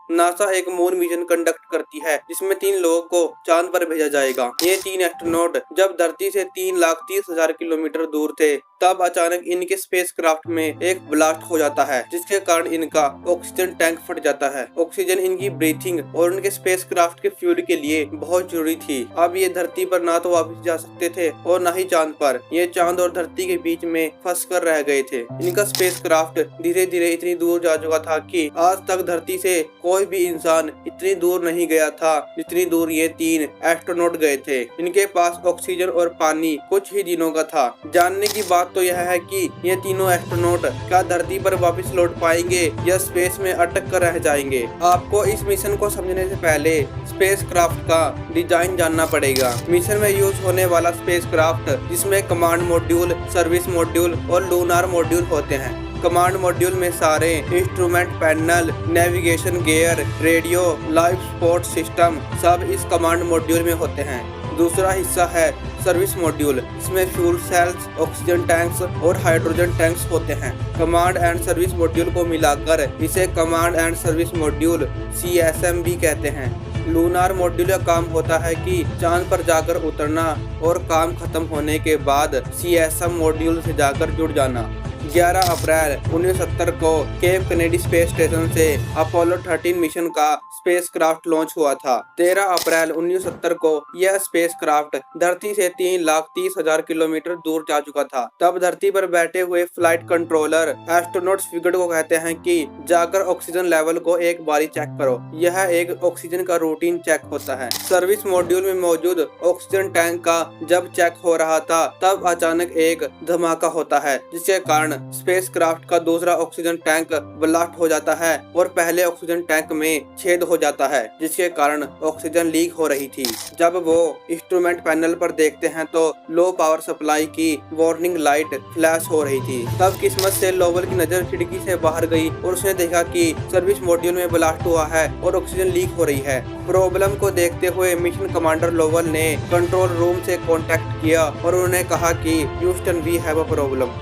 NASA एक moon mission conduct करती है जिसमें 3 लोगों को चांद पर भेजा जाएगा। ये 3 एस्ट्रोनॉट जब धरती से 3,30,000 किलोमीटर दूर थे तब अचानक इनके स्पेसक्राफ्ट में एक ब्लास्ट हो जाता है जिसके कारण इनका ऑक्सीजन टैंक फट जाता है। ऑक्सीजन इनकी ब्रीथिंग और उनके स्पेसक्राफ्ट के फ्यूल के लिए बहुत जरूरी थी। अब ये धरती पर ना तो वापस जा सकते थे और ना ही चांद पर। ये चांद और धरती के बीच में फंस कर रह गए थे। इनका स्पेसक्राफ्ट धीरे धीरे इतनी दूर जा चुका था कि आज तक धरती से कोई भी इंसान इतनी दूर नहीं गया था जितनी दूर ये 3 एस्ट्रोनॉट गए थे। इनके पास ऑक्सीजन और पानी कुछ ही दिनों का था। जानने की बात तो यह है कि ये तीनों एस्ट्रोनॉट क्या धरती पर वापस लौट पाएंगे या स्पेस में अटक कर रह जाएंगे। आपको इस मिशन को समझने से पहले स्पेसक्राफ्ट का डिजाइन जानना पड़ेगा। मिशन में यूज होने वाला स्पेसक्राफ्ट जिसमें कमांड मॉड्यूल, सर्विस मॉड्यूल और लूनार मॉड्यूल होते हैं। कमांड मॉड्यूल में सारे instrument panel, navigation gear, radio, life support system सब इस कमांड मॉड्यूल में होते हैं। दूसरा हिस्सा है सर्विस मॉड्यूल, इसमें फ्यूल सेल्स, ऑक्सीजन टैंक्स और हाइड्रोजन टैंक्स होते हैं। कमांड एंड सर्विस मॉड्यूल को मिलाकर इसे command and service module CSM भी कहते हैं। लूनार मॉड्यूल का काम होता है कि चांद पर जाकर उतरना और काम खत्म होने के बाद CSM मॉड्यूल से जाकर जुड़ जाना। 11 अप्रैल 1970 को केप कैनेडी स्पेस स्टेशन से अपोलो 13 मिशन का स्पेसक्राफ्ट लॉन्च हुआ था। 13 अप्रैल 1970 को यह स्पेसक्राफ्ट धरती से 3,30,000 किलोमीटर दूर जा चुका था। तब धरती पर बैठे हुए फ्लाइट कंट्रोलर एस्ट्रोनॉट फिगर्ड को कहते हैं कि जाकर ऑक्सीजन लेवल को एक बारी चेक करो। यह एक ऑक्सीजन का रूटीन चेक होता है। सर्विस मॉड्यूल में मौजूद ऑक्सीजन टैंक का जब चेक हो रहा था तब अचानक एक धमाका होता है जिसके कारण स्पेसक्राफ्ट का दूसरा ऑक्सीजन टैंक ब्लास्ट हो जाता है और पहले ऑक्सीजन टैंक में छेद हो जाता है जिसके कारण ऑक्सीजन लीक हो रही थी। जब वो इंस्ट्रूमेंट पैनल पर देखते हैं तो लो पावर सप्लाई की वार्निंग लाइट फ्लैश हो रही थी। तब किस्मत से लोवल की नजर खिड़की से बाहर गई और उसने देखा कि सर्विस मॉड्यूल में ब्लास्ट हुआ है और ऑक्सीजन लीक हो रही है। प्रॉब्लम को देखते हुए मिशन कमांडर लोवल ने कंट्रोल रूम से कॉन्टेक्ट किया और उन्होंने कहा कि Houston we have a problem.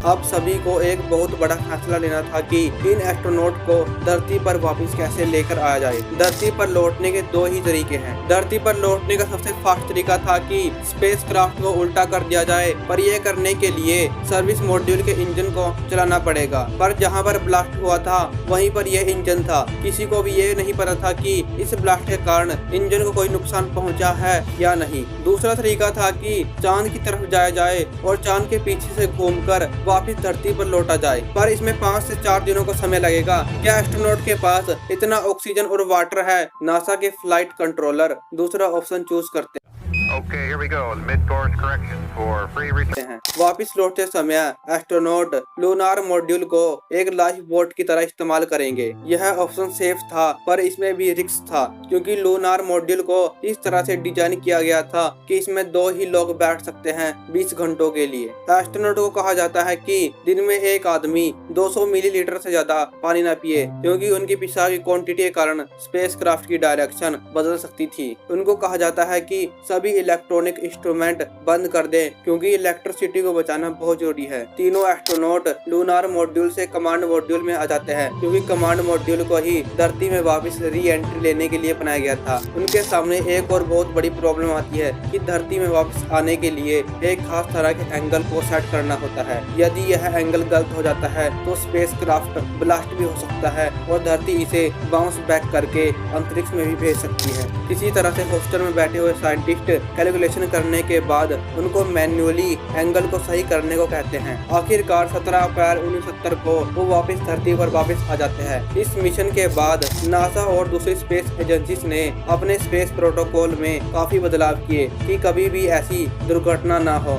अब सभी को एक बहुत बड़ा फैसला लेना था कि इन एस्ट्रोनॉट को धरती पर वापस कैसे लेकर आया जाए। धरती पर लौटने के 2 ही तरीके हैं। धरती पर लौटने का सबसे फास्ट तरीका था कि स्पेसक्राफ्ट को उल्टा कर दिया जाए, पर यह करने के लिए सर्विस मॉड्यूल के इंजन को चलाना पड़ेगा। पर जहां पर ब्लास्ट हुआ था वहीं पर यह इंजन था। किसी को भी ये नहीं पता था कि इस ब्लास्ट के कारण इंजन को कोई नुकसान पहुँचा है या नहीं। दूसरा तरीका था कि चांद की तरफ जाया जाए और चांद के पीछे से घूमकर वापस धरती पर लौटा जाए, पर इसमें 5 से 4 दिनों का समय लगेगा। क्या एस्ट्रोनॉट के पास इतना ऑक्सीजन और वाटर है? नासा के फ्लाइट कंट्रोलर दूसरा ऑप्शन चूज करते हैं। Okay, here we go. Mid-course correction for free return. वापिस लौटते समय एस्ट्रोनॉट लूनार मॉड्यूल को एक लाइफ बोट की तरह इस्तेमाल करेंगे। यह ऑप्शन सेफ था पर इसमें भी रिस्क था क्योंकि लूनार मॉड्यूल को इस तरह से डिजाइन किया गया था कि इसमें 2 ही लोग बैठ सकते हैं 20 घंटों के लिए। एस्ट्रोनॉट को कहा जाता है कि दिन में एक आदमी 200 मिलीलीटर से ज्यादा पानी न पिए क्योंकि उनकी पेशाब की क्वांटिटी के कारण स्पेसक्राफ्ट की डायरेक्शन बदल सकती थी। उनको कहा जाता है कि सभी इलेक्ट्रॉनिक इंस्ट्रूमेंट बंद कर दें क्योंकि इलेक्ट्रिसिटी को बचाना बहुत जरूरी है। तीनों एस्ट्रोनॉट लूनार मॉड्यूल से कमांड मॉड्यूल में आ जाते हैं क्योंकि कमांड मॉड्यूल को ही धरती में वापस री एंट्री लेने के लिए बनाया गया था। उनके सामने एक और बहुत बड़ी प्रॉब्लम आती है कि धरती में वापस आने के लिए एक खास तरह के एंगल को सेट करना होता है। यदि यह एंगल गलत हो जाता है तो स्पेसक्राफ्ट ब्लास्ट भी हो सकता है और धरती इसे बाउंस बैक करके अंतरिक्ष में भी भेज सकती है। किसी तरह से हॉस्टल में बैठे हुए साइंटिस्ट कैलकुलेशन करने के बाद उनको मैन्युअली एंगल को सही करने को कहते हैं। आखिरकार 17 अप्रैल 1970 को वो वापस धरती पर वापस आ जाते हैं। इस मिशन के बाद नासा और दूसरी स्पेस एजेंसीज ने अपने स्पेस प्रोटोकॉल में काफी बदलाव किए कि कभी भी ऐसी दुर्घटना ना हो।